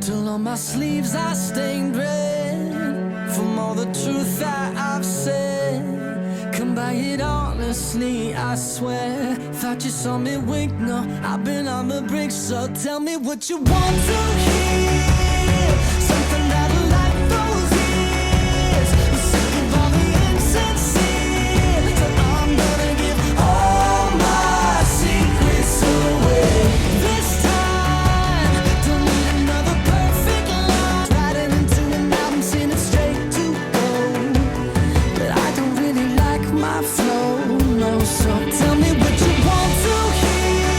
Till on my sleeves I stained red from all the truth that I've said. Come by it honestly, I swear. Thought you saw me wink, no, I've been on the brink. So tell me what you want to hear. Something that'll light those ears. I'm sick of all the insincere. So I'm gonna give all my secrets away. This time, don't need another perfect line. Writing into an album, sing it straight to gold. But I don't really like my flow, no. So tell me what you want to hear.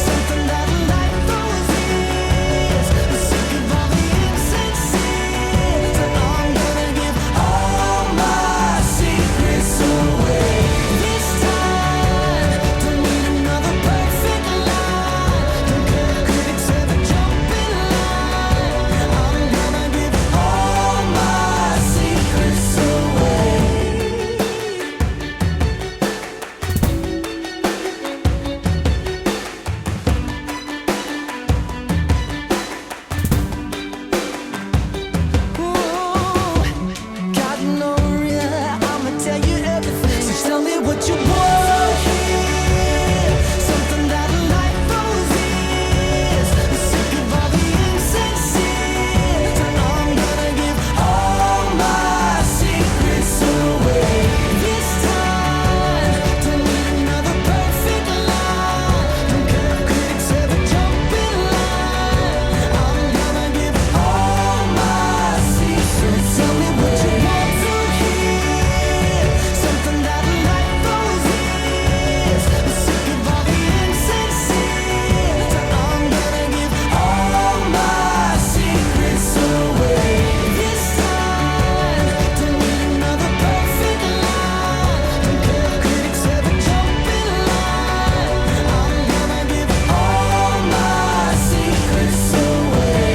Something that'll light those ears. I'm sick of all the insincere. So I'm gonna give all my secrets away. This time, don't need another perfect line. Don't care if critics ever jump in line. I'm gonna give all my secrets away. Got no real, I'ma tell you everything. So tell me what you want to hear. Something that'll light those ears. I'm sick of all the insincere. So I'm gonna give all my secrets away. This time, don't need another perfect line. Don't care if critics ever jump in line. I'm gonna give all my secrets. Tell me what you want to hear. Something that'll light those ears. I'm sick of all the insincere. So I'm gonna give all my secrets away. This time, don't need another perfect line. Don't care if critics ever jump in line. I'm gonna give all my secrets away.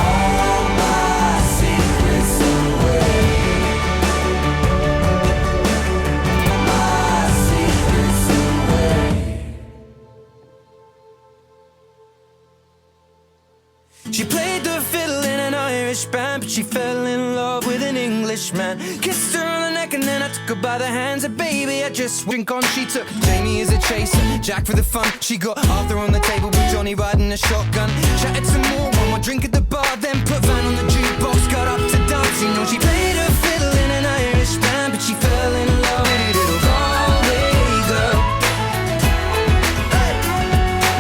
All my secrets away. My secrets away. She played the fiddle in an Irish band, but she fell in love with an Englishman. Kissed her on the neck and then I took her by the hands. And baby, I just drink on. She took Jamie as a chaser, Jack for the fun. She got Arthur on the table with Johnny riding a shotgun. Chatted some more, one more drink at the bar, then put Van on the jukebox, got up to dance. You know she played her fiddle in an Irish band, but she fell in love with a little Galway girl.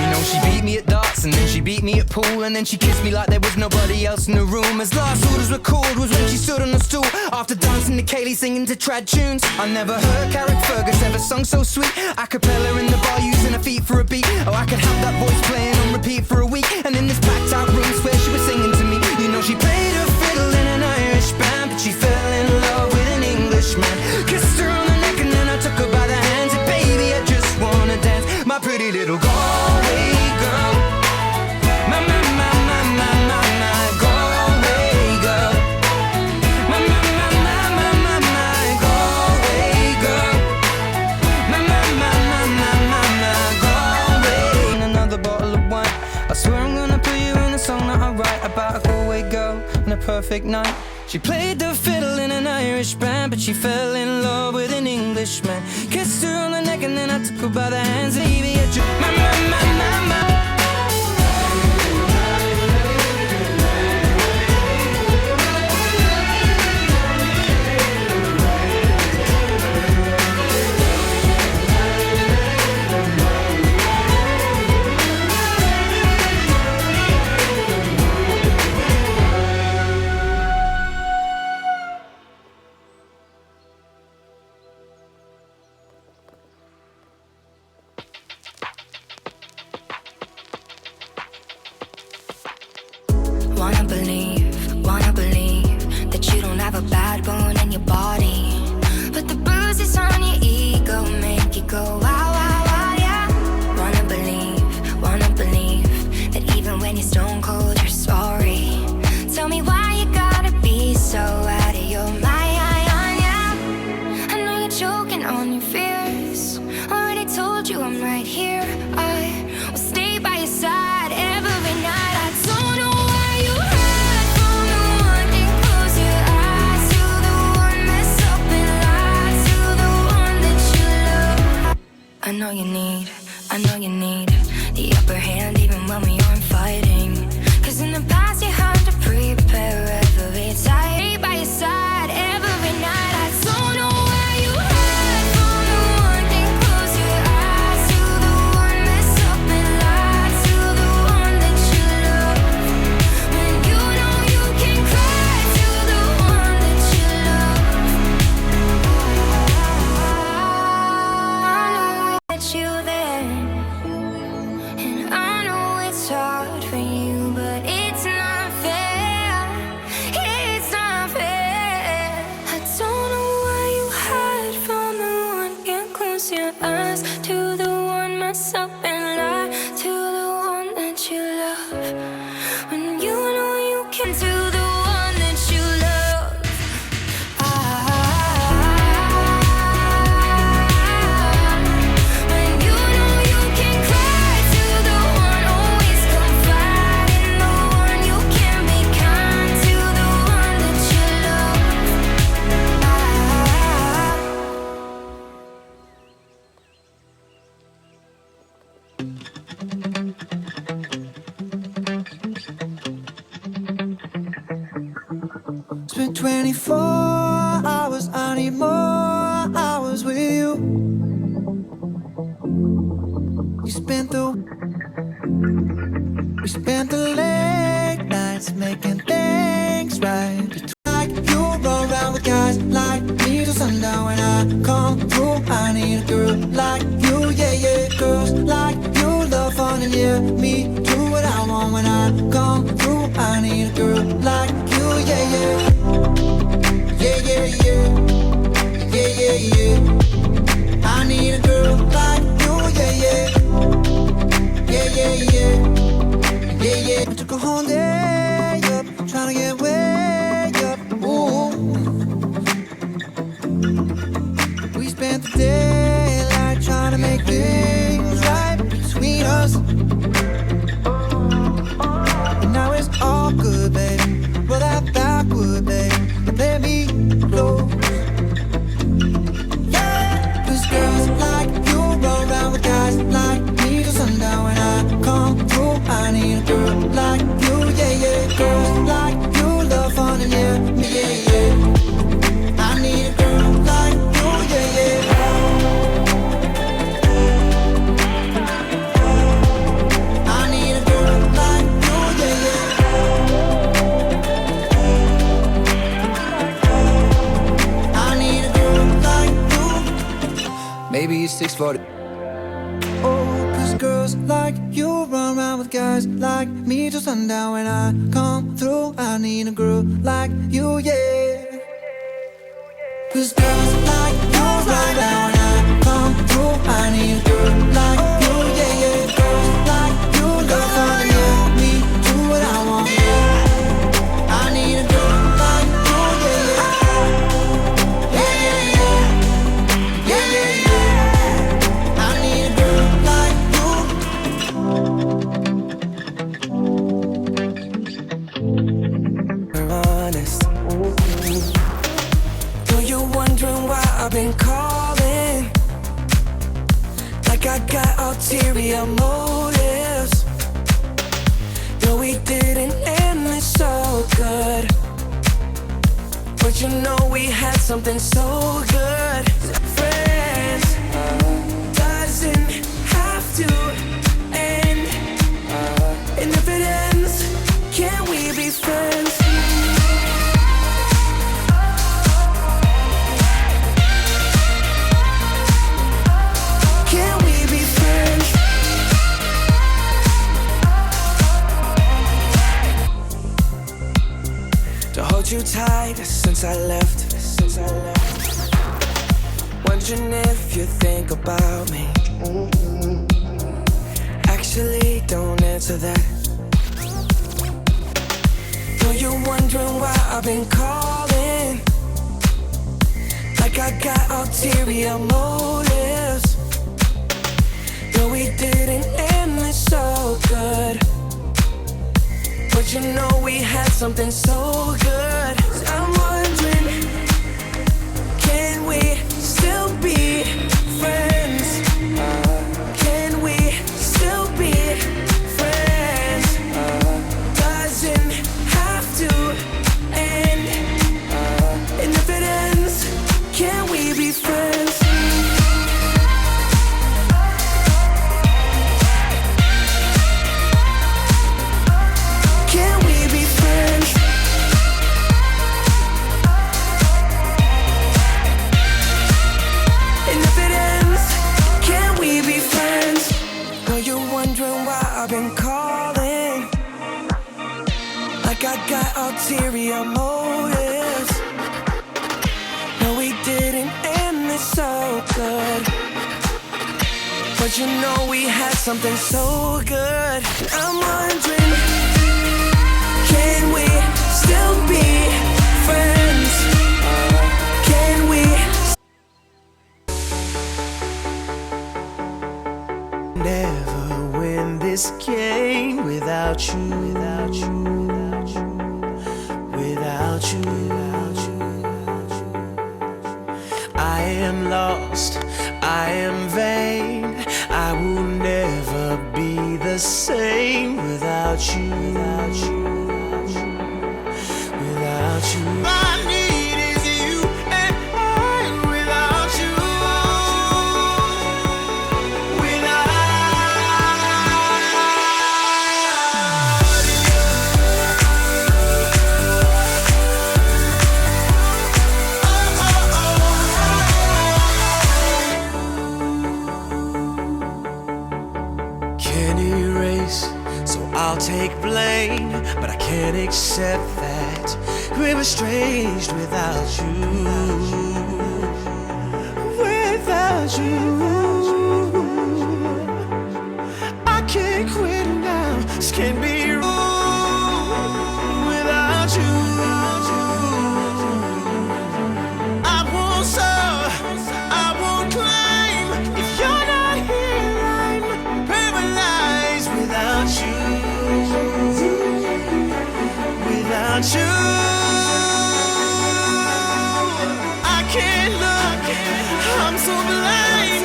You know she beat me at darts and then she beat me at pool, and then she kissed me like there was nobody else in the room. As last orders were called was when she stood on the stool after dancing to Kaylee singing to trad tunes. I never heard Carrick Fergus ever sung so sweet. A cappella in the bar using her feet for a beat. Oh, I could have that voice playing on repeat for a week. And in this packed out room where she was singing to me. You know she played her fiddle in an Irish band, but she fell in love with an Englishman. Kissed her on the neck and then I took her by the hands. And baby, I just wanna dance, my pretty little Galway girl. My Galway girl. My Galway girl. My Galway. Another bottle of wine. I swear I'm gonna put you in a song that I write about a Galway girl and a perfect night. She played the fiddle in an Irish band, but she fell in love with an Englishman. Kissed her on the neck and then I took her by the hands. Baby, I just my. 24 hours, I need more hours with you. We spent the late nights making things right. Like you roll around with guys like me till sundown. When I come through, I need a girl like you, yeah, yeah. Girls like you love fun and yeah, me do what I want. When I come through, I need a girl like you, yeah, yeah. Yeah, yeah, yeah. Yeah, yeah, yeah. I need a girl like you, yeah, yeah. Yeah, yeah, yeah. Yeah, yeah. I took a whole day up, trying to get way up. Ooh. We spent the daylight trying to make things right between us. And now it's all good, baby. Roll that backward, baby. Let me close. Yeah. 'Cause girls like you roll around with guys like me till sundown. When I come through, I need a girl like you, yeah, yeah. Girls like you love fun and yeah, me, yeah, yeah. I need a girl like you, yeah, yeah. I need a girl like you, yeah, yeah. I need a girl like you. Maybe it's 6:40. Oh, 'cause girls like you run around with guys like me till sundown. When I come through, I need a girl like you, yeah. 'Cause girls like you right now. When I come through, I need a girl like you, yeah, yeah. Girls like you love fun, yeah. Me do what I want, yeah. I need a girl like you, yeah, yeah. Yeah, yeah, yeah. Yeah, yeah, yeah. I need a girl like you. Honest. Know you're wondering why I've been calling, like I got ulterior motives. No, we didn't end this so good, but you know we had something so good. Friends doesn't have to end, and if it ends, can we be friends? Can we be friends? To hold you tight since I left. Wondering if you think about me. Actually, don't answer that. Know you're wondering why I've been calling, like I got ulterior motives. No, we didn't end this so good, but you know we had something so good. I'm wondering, can we still be friends? Can we still be friends? Doesn't have to end, and if it ends, can we be friends? Can we be friends? And if it ends, can we be friends? Know you're wondering why I've been calling, like I got ulterior motives. No, we didn't end this so good, but you know we had something so good. I'm wondering, can we still be friends? Can we? Never win this game without you, without you, without you, without you, without you. I am lost, I am vain. I will never be the same without you, without you, without you. I need take blame, but I can't accept that we're estranged without you. Without you, I can't quit now. This can't be without you. I won't serve, I won't claim. If you're not here, I'm paralyzed without you. Without you, I can't look, I'm so blind.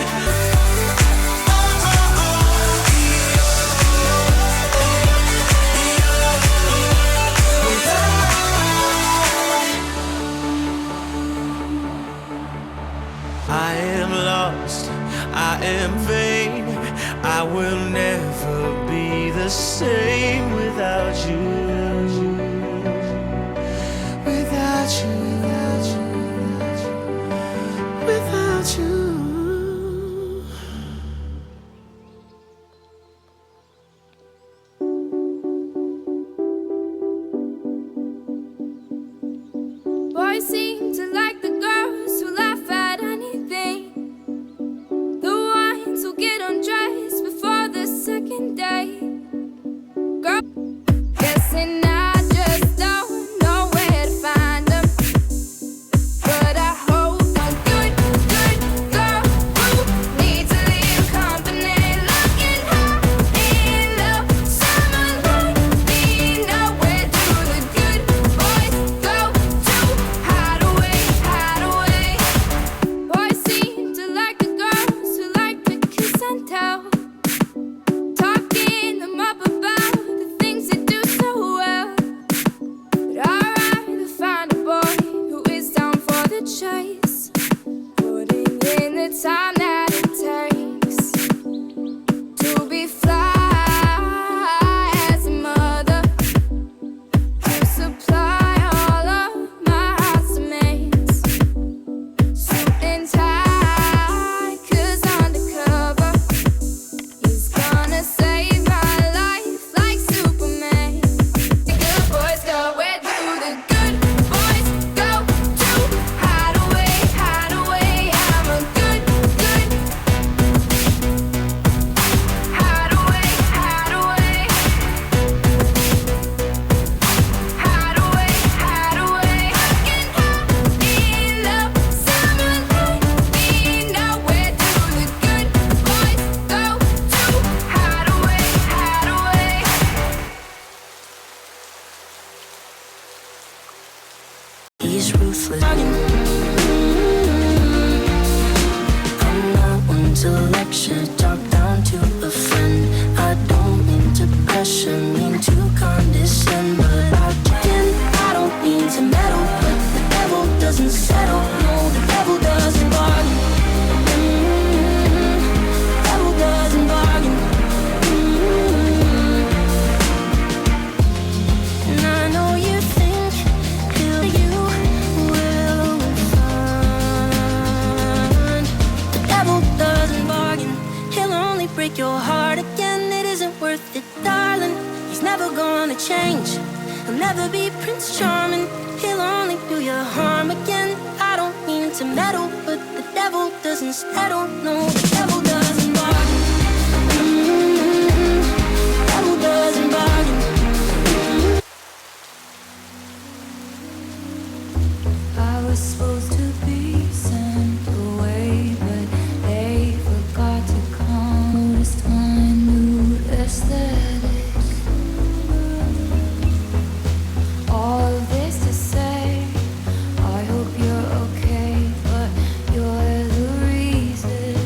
I am lost, I am vain, I will never be the same without you. Without you, without you, without you. Boys seem to like the girls who laugh at anything, the ones who get undressed before the second day. Girl, guessing I just don't know where to find them, but I hope I'm good, good girl who needs a little company, looking high in love. Someone like me, nowhere do the good boys go to hide away, hide away. Boys seem to like the girls who like to kiss and tell, talking them up about the things they do so well. But I'd rather find a boy who is down for the chase, putting in the time that it takes to be fly as a mother, to supply all of my heart's demands. Suit and tie, 'cause undercover he's gonna save my life like Superman. The good boys go, where do the good boys go to hide away, hide away. I'm a good, good hide away, hide away. Hide away, hide away. I can hide in love. Someone like me, nowhere do the good boys go to hide away, hide away. He's ruthless. I'm not one to lecture, talk down to a friend. I don't mean to pressure, mean to condescend, but I can. I don't mean to meddle, but the devil doesn't settle. No, the devil doesn't bargain. Devil doesn't bargain. And I know you think you will find the devil doesn't bargain. He'll only break your heart again. It isn't worth it, darling. He's never gonna change. He'll never be Prince Charming. He'll only do you harm again. I don't mean to meddle, but the devil doesn't settle. No, the devil doesn't bargain. Devil doesn't bargain. I was supposed to be sent away, but they forgot to come. Noticed my new aesthetics. All of this to say, I hope you're okay, but you're the reason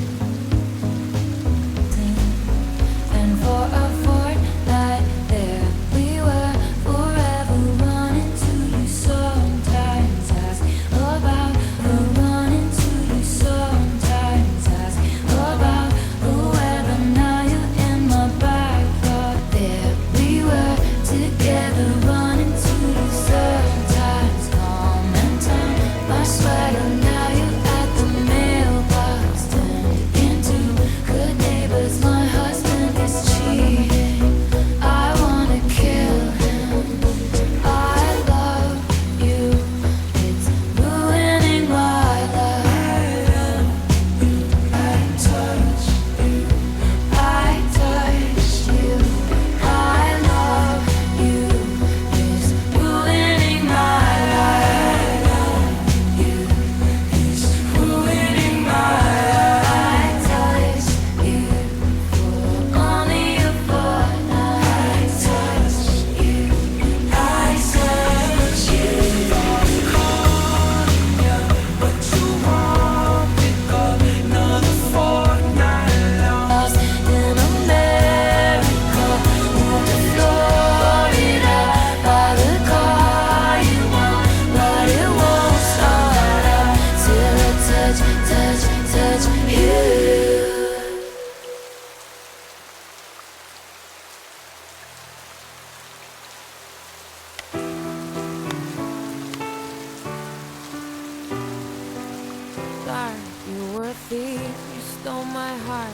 a thief, you stole my heart,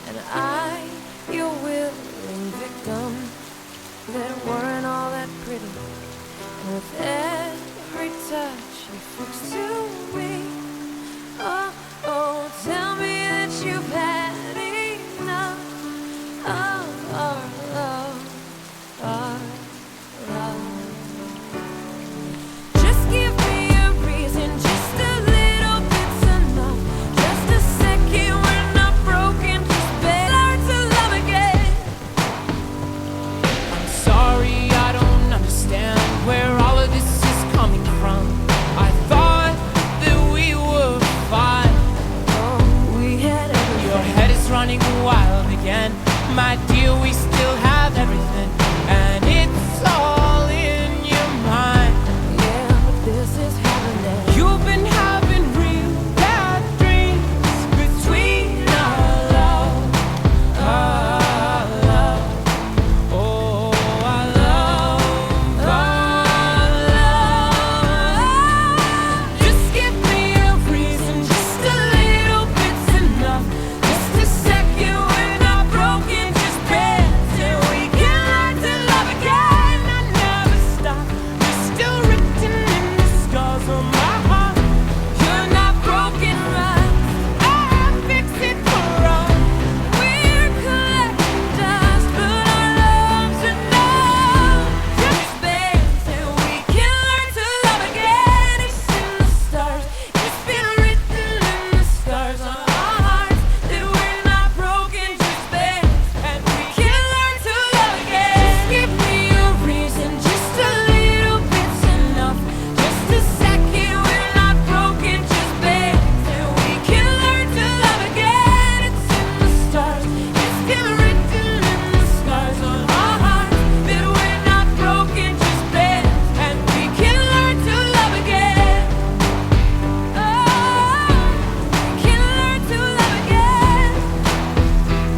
and I, your willing victim, that weren't all that pretty. And with every touch you fix to me, oh, oh, tell me that you've had enough of our love, our love. Just give me a reason, just a little bit's enough. Just a second, we're not broken, just better to love again. I'm sorry, I don't understand where all of this is coming from. I thought that we were fine. Oh, we had everything. Your head is running wild again. My dear, we still have everything, and it's all in your mind. Yeah, but this is happening. You've been having real bad dreams between our love, our love, oh, our love, our love. Just give me a reason, just a little bit's enough. Just a second, we're not broken, just bend till we can learn to love again. I never stop, you're still written in the scars on my heart. You're not broken, right? I fix it for us. We're collecting dust, but our love's enough. Just bend till we can learn to love again. It's in the stars, it's been written in the scars on our hearts that we're not broken, just bend and we can learn to love again. Just give me a reason, just a little bit's enough. Just a second, we're not broken, just bend till we can learn to love again. It's in the stars, it's been written in the scars on our hearts that we're not broken, just bend and we can learn to love again. Oh, we can learn to love again.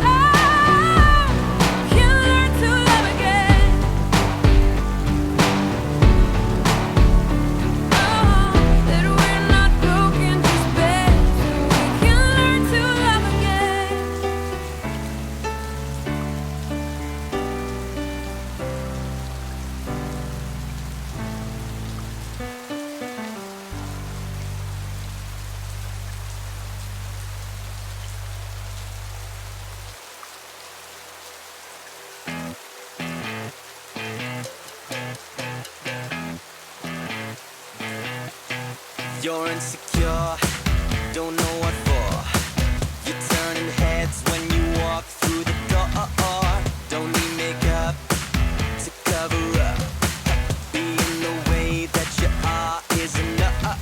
Oh, we can learn to love again. Oh, that we're not broken, just bend till we can learn to love again. You're insecure, don't know what for. You're turning heads when you walk through the door. Don't need makeup to cover up. Being the way that you are is enough.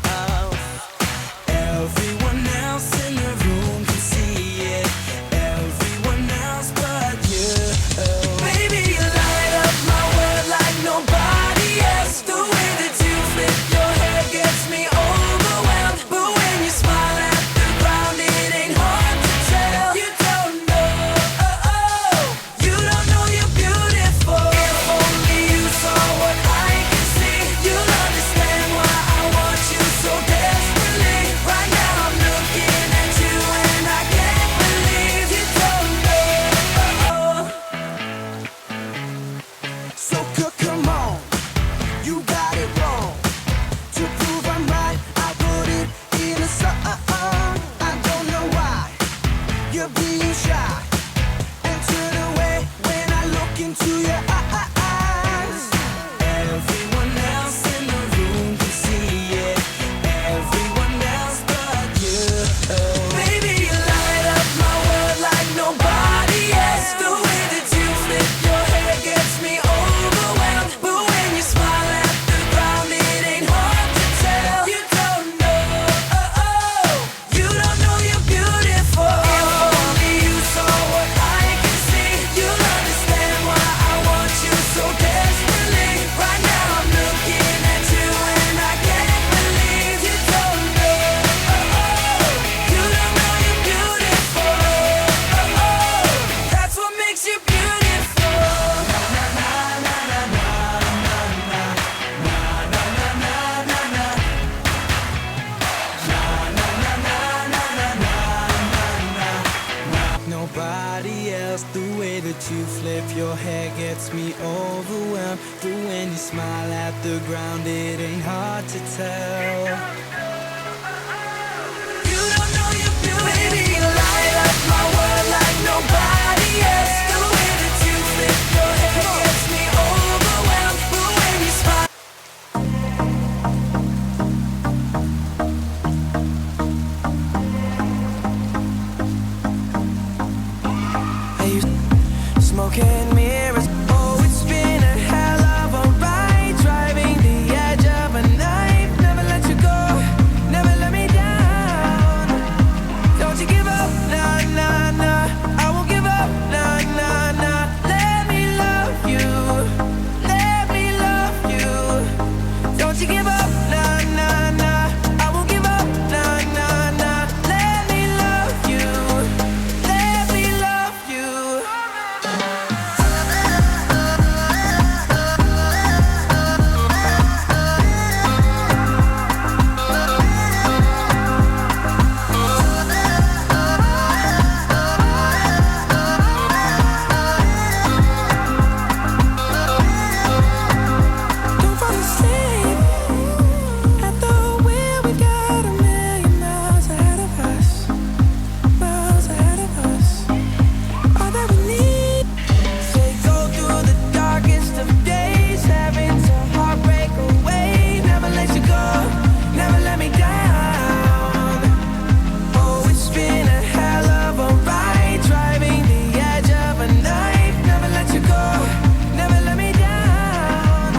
Everyone else in the room can see it. Everyone else but you. Baby, you light up my world like nobody else. The way that you flip your hair gets me overwhelmed. But when you smile at the ground, it ain't hard to tell. You don't that you flip your hair gets me overwhelmed. But when you smile at the ground, it ain't hard to tell. You don't know you're beautiful. Baby, you light up my world like nobody else. The way that you flip your hair gets me overwhelmed. But when you smile. Smoking mirrors. Oh, it's been a hell of a ride, driving the edge of a knife. Never let you go, never let me down. Don't you give up, nah, nah, nah. I won't give up, nah, nah, nah. Let me love you, let me love you. Don't you give up, nah, nah, nah. I won't give up, nah, nah, nah. Let me love you, let me love you. Don't fall asleep at the wheel. We got a million miles ahead of us, miles ahead of us. All that we need. Say go through the darkest of days, having to heartbreak away. Never let you go, never let me down. Oh, it's been a hell of a ride, driving the edge of a knife. Never let you go, never let me down.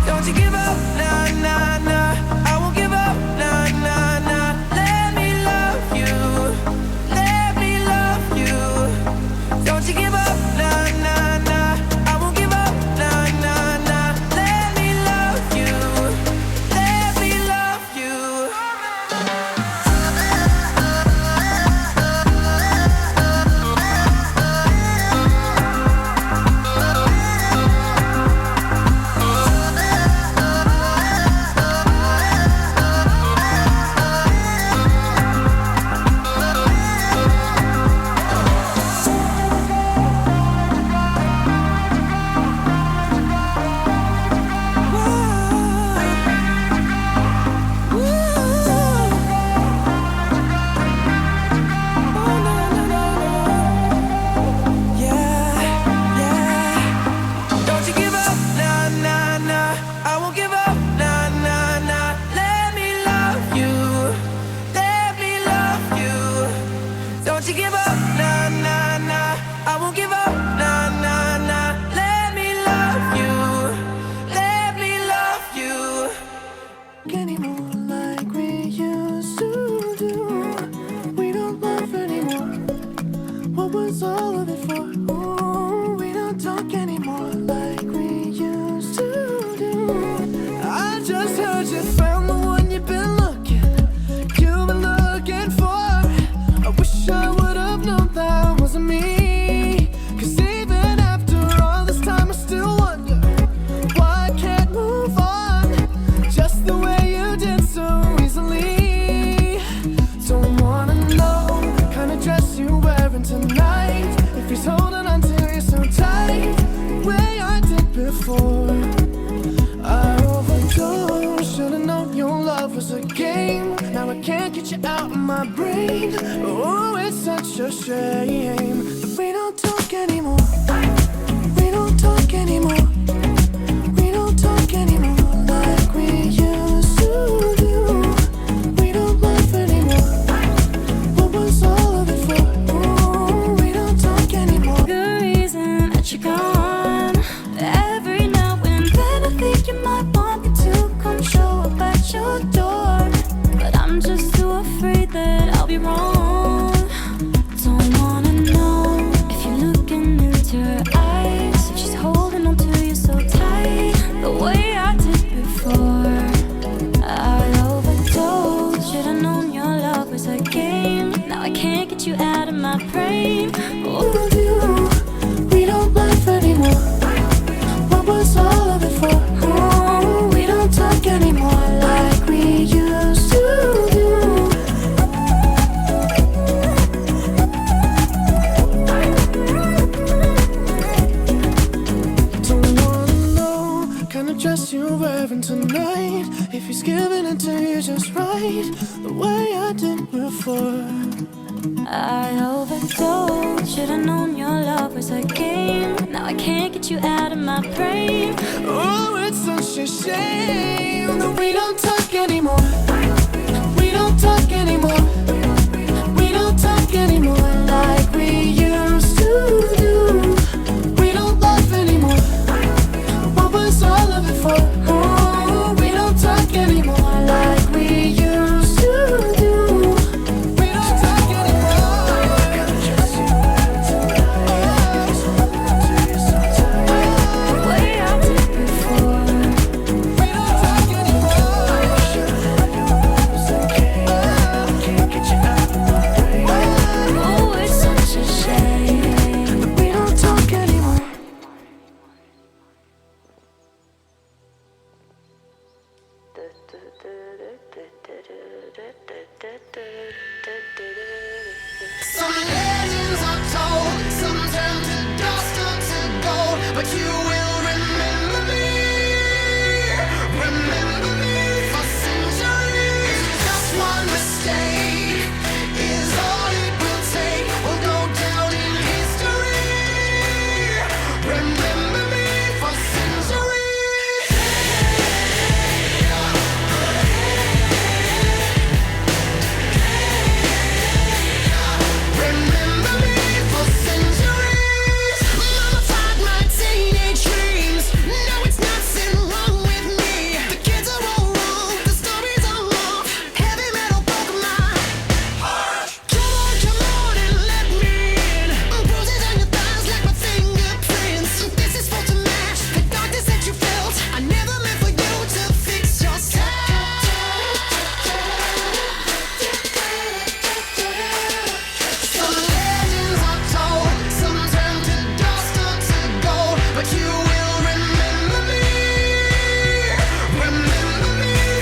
Don't you give up, nah, nah, nah. I won't give up, nah, nah, nah. Let me love you, let me love you. Don't you give up, nah, nah, nah. I won't give up, nah, nah, nah. Let me love you, let me love you. Don't you give up, nah, nah, nah. I won't give up, nah, nah, nah. Let me love you, let me love you. Don't you give up, nah, nah, nah. I won't give up, nah, nah, nah. Let me love you, let me love you. Anymore like we used to do. We don't love anymore. What was all of it for? Ooh, we don't talk anymore like we used to do. I just heard you found the one you've been looking for. I wish I would have known that wasn't me. 'Cause even after all this time, I still wonder why I can't move on just the way you did so easily. Don't wanna know the kind of dress you're wearing tonight. If he's holding on to you so tight, the way I did before. I overdosed, should've known your love was a game. Now I can't get you out of my brain. Oh, it's such a shame that we don't talk anymore. We don't talk anymore. We don't talk anymore like we used to do. We don't laugh anymore. What was all of it for? Ooh, we don't talk anymore. The reason that you're gone. Every now and then I think you might want me to come show up at your door, but I'm just too afraid that I'll be wrong. Don't wanna know if you're looking into her eyes, if she's holding on to you so tight, the way I did before. I overdosed, should've known your love was a game. Now I can't get you out of my brain. Oh, We don't laugh anymore. What was all of it for? Ooh, we don't talk anymore like we used to do. I did before. I overdosed. Should've known your love was a game. Now I can't get you out of my brain. Oh, it's such a shame that we don't talk anymore. We don't talk anymore. We don't talk anymore like we used to do. We don't laugh anymore. What was all of it for? Oh, we don't talk anymore like we used to do. We don't talk anymore. The way I did before. We don't talk anymore. Can't get you out of my brain. Oh, it's such a shame. We don't talk anymore. Some legends are told, some turn to dust or to gold, but you will remember me for centuries. Just one mistake is all it will take. We'll go down in history. Remember me for centuries. Remember me for centuries. Mama tied my teenage dreams. No, it's nothing wrong with me. The kids are all wrong, the stories are wrong. Heavy metal broke my heart. Come on and let me in. Bruises on your thighs like my fingerprints. This is for to match the darkness that you felt. I never meant for you to fix yourself. Some legends are told, some turn to dust or to gold, but you will remember me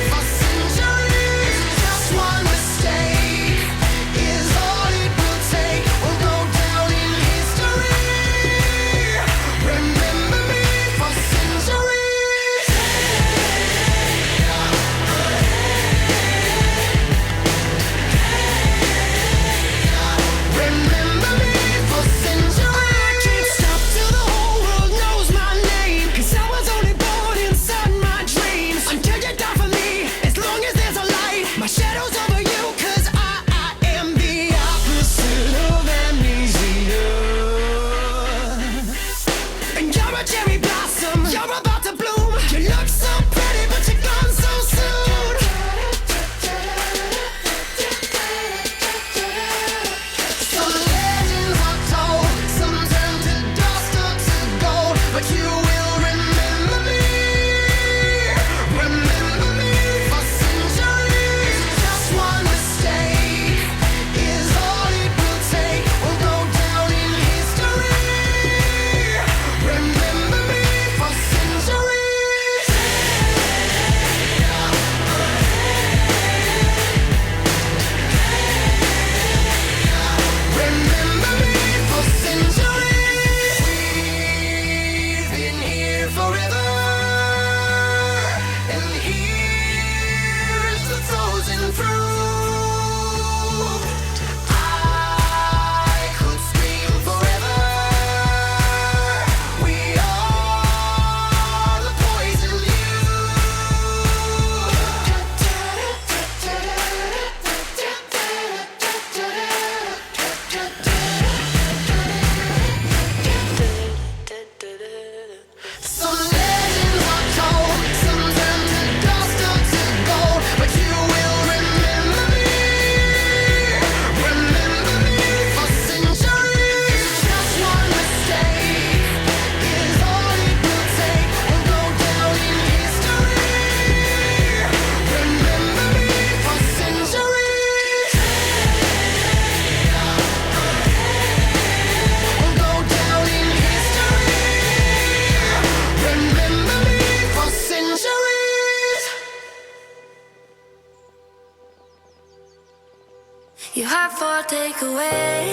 for centuries. Just one mistake is all it will take. We'll go down in history. Remember me for centuries. Remember me for centuries. I can't stop till the whole world knows my name, 'cause I was only born inside my dreams. Until you die for me, as long as there's a light, my shadow's over you, 'cause I am the opposite of amnesia. And you're a cherry blossom, you're about to bloom. You look so pretty, but you're gone so soon. Some legends are told, some turn to dust or to gold, but you will remember me for centuries. Just one mistake is all it will take. We'll go down in history. Remember me for centuries. Remember me for centuries. We've been here forever, and here's the frozen fruit. I could scream forever. We are the poison Some legends are told, some turn to dust or to gold, but you will remember me for centuries. Just one mistake is all it will take. We'll go down in history. Remember me for centuries. We'll go down in history. Remember me for centuries. You have for takeaway.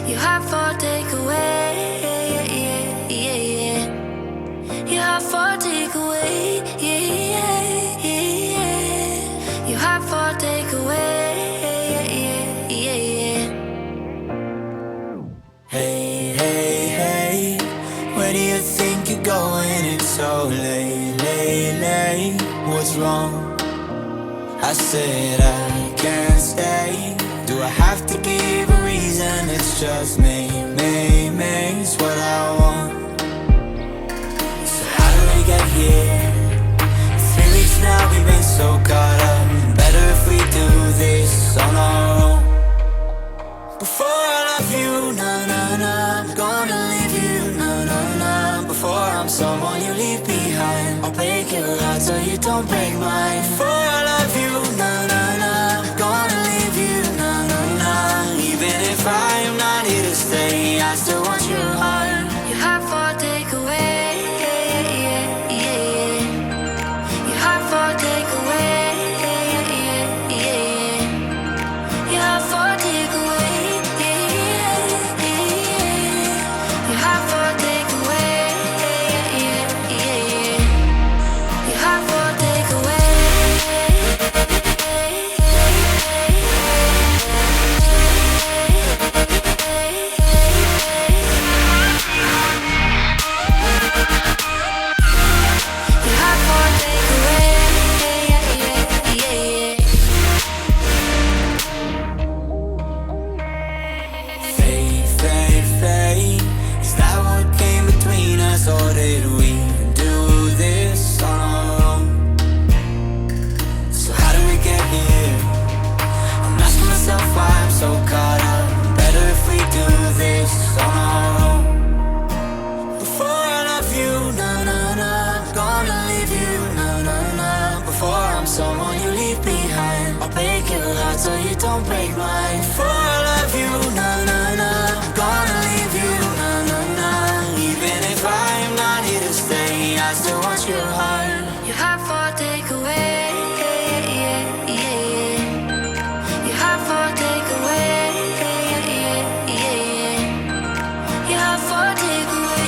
You have for takeaway. You have for takeaway. have for takeaway. Hey, hey, hey, where do you think you're going? It's so late, late, late. What's wrong? I said I can't stay. Do I have to give a reason? It's just me, it's what I want. So how did we get here? 3 weeks now, we've been so caught up. Better if we do this on our own. Before I love you, nah, nah, nah, I'm gonna leave you, nah, nah, nah. Before I'm someone you leave behind, I'll break your heart so you don't break mine. Before I love you, nah, nah, nah, I'm gonna leave you, nah, nah, nah. Even if I am not here to stay, I still want your heart. You have for takeaway. You have for takeaway. You have for takeaway. You have for takeaway. You have for takeaway. You have for takeaway. Fate, fate, fate, is that what came between us? Or did we do this on our own? So how did we get here? I'm asking myself why I'm so caught up. Better if we do this on our own. Before I love you, nah, nah, nah, I'm gonna leave you, nah, nah, nah. Before I'm someone you leave behind, I'll break your heart so you don't break mine. Before I love you, nah, nah, nah, I'm gonna leave you, nah, nah, nah. Even if I am not here to stay, I still want your heart. You have for takeaway. You have for takeaway. You have for takeaway.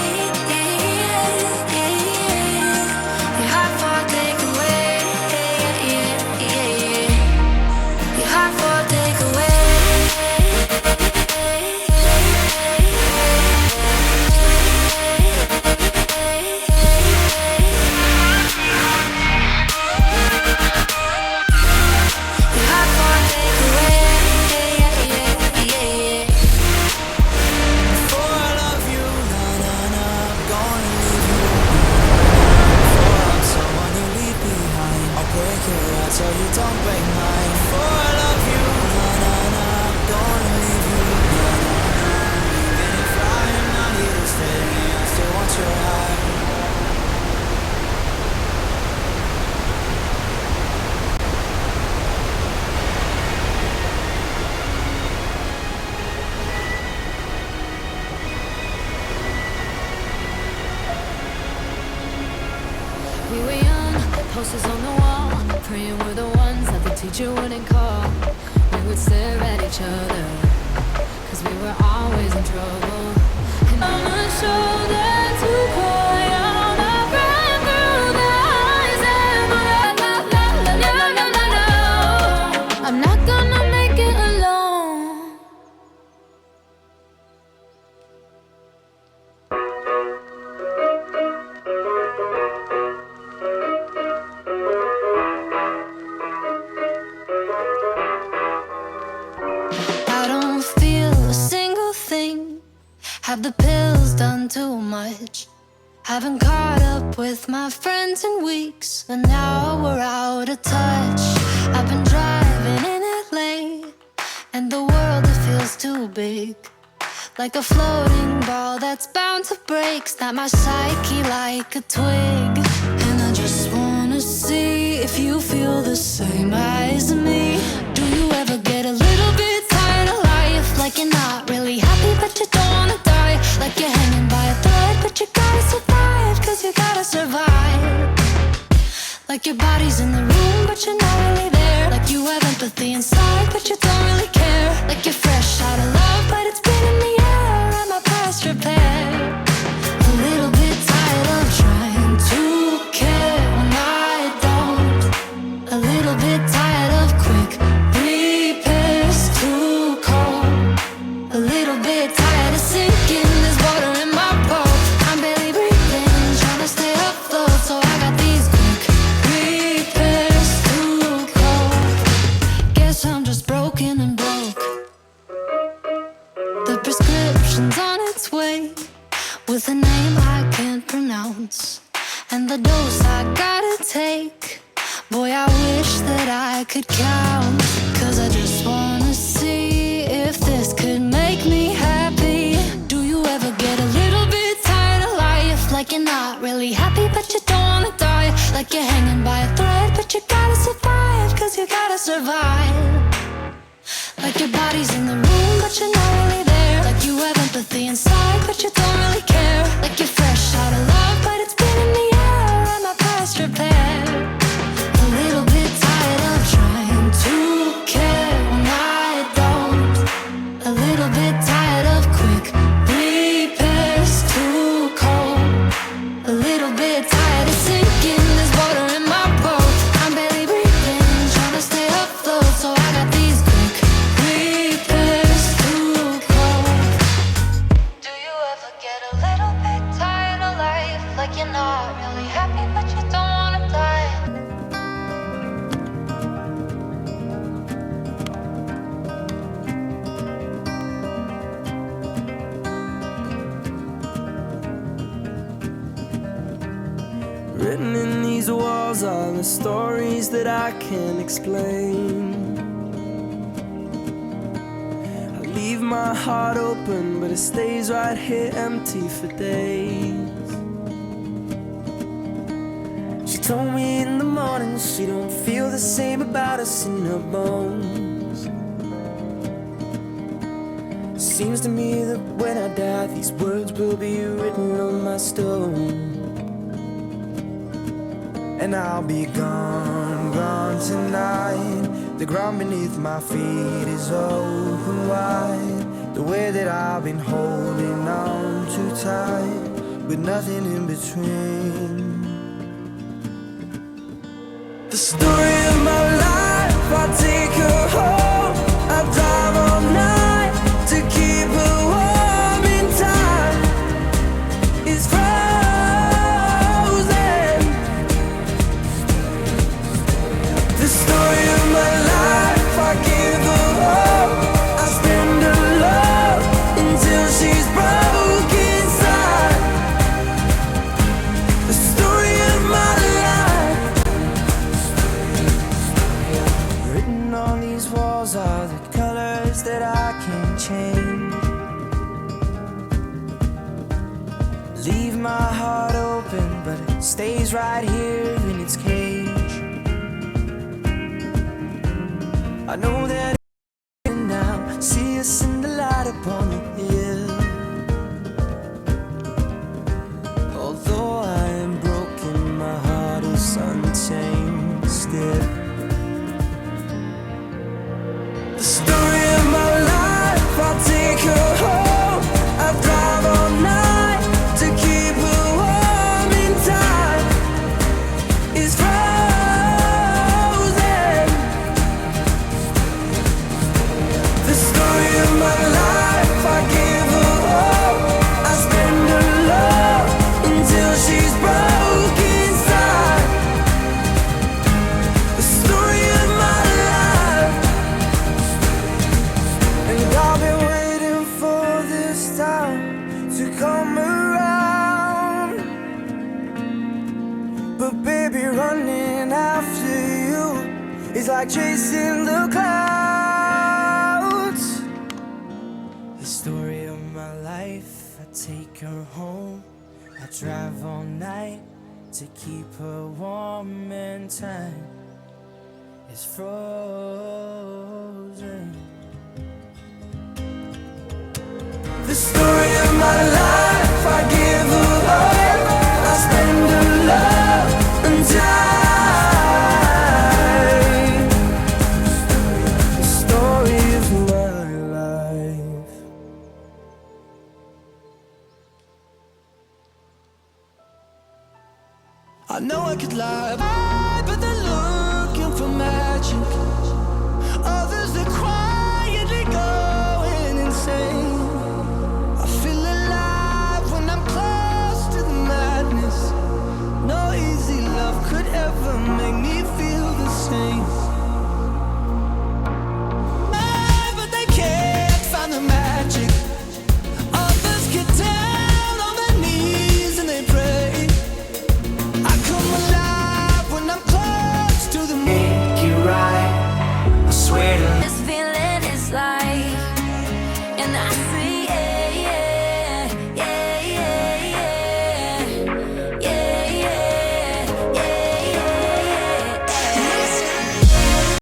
You have for takeaway. You have for takeaway. You have for takeaway. Before I love you, nah, nah, nah, I'm gonna leave you, before I'm someone you leave behind, I'll break your heart so you don't break mine. Before I love you, nah, nah, nah, I'm gonna leave you, nah, nah, nah. Even if I am not here to stay, I still want your heart. We were young, posters on the wall, praying we're the ones that the teacher wouldn't call. We would stare at each other, cause we were always in trouble. And on the shoulder to cry out, I ran through the eyes and no. I'm not gonna make it alone. I don't feel a single thing. Have the pills done too much? Haven't caught up with my friends in weeks, and now we're out of touch. I've been driving in LA, and the world, it feels too big. Like a floating ball that's bound to break. Snap my psyche like a twig. And I just wanna see if you feel the same as me. Do you ever get a little bit tired of life? Like you're not really happy but you don't wanna die. Like you're hanging by a thread but you gotta survive, cause you gotta survive. Like your body's in the room but you're not really there. Like you have empathy inside but you don't really care. Like you're fresh out of love but it's been in the air and my past repair. A little bit tired of trying to care when I don't. A little bit tired of could count, 'cause I just wanna see if this could make me happy. Do you ever get a little bit tired of life? Like you're not really happy but you don't wanna die. Like you're hanging by a thread but you gotta survive, 'cause you gotta survive. Like your body's in the room but you're not really there. Like you have empathy inside but you don't really care. Like you're fresh out of love but it's been in the air and my past repair. A little bit tired of trying to care when I don't. A little bit tired of quick repairs, too cold. A little bit tired of sinking, there's water in my boat. I'm barely breathing, trying to stay afloat. So I got these quick repairs, too cold. Do you ever get a little bit tired of life? Like you're not really happy but you don't wanna die. Written in these walls are the stories that I can't explain. I leave my heart open, but it stays right here empty for days. She told me in the morning she don't feel the same about us in her bones. Seems to me that when I die, these words will be written on my stone. And I'll be gone, gone tonight. The ground beneath my feet is open wide. The way that I've been holding on too tight, with nothing in between. The story of my life, I take her home. I drive all night to keep her warm in time. It's frozen. The story of my life, I give her hope. I spend her love until she's broke inside. The story of my life. Written on these walls are the colors that I can't change. Leave my heart open, but it stays right here in its cage. I know that now, see us in the light upon the hill. Although I am broken, my heart is unchained still. The story of my life, I'll take her home. I drive all night to keep her warm in time. It's frozen. The story of my life, I give her hope. I spend her love until she's broke inside. The story of my life. And I've been waiting for this time to come around. But baby, running after you is like chasing the clouds. The story of my life, I take her home. I drive all night to keep her warm and time is frozen. The story of my life, I give her hope. I spend her love until the story of my life. I know I could lie, but they're looking for magic. Others, they're quietly going insane. I feel alive when I'm close to the madness. No easy love could ever make me feel the same. But they can't find the magic. Others get down on their knees and they pray. I come alive swear to This feeling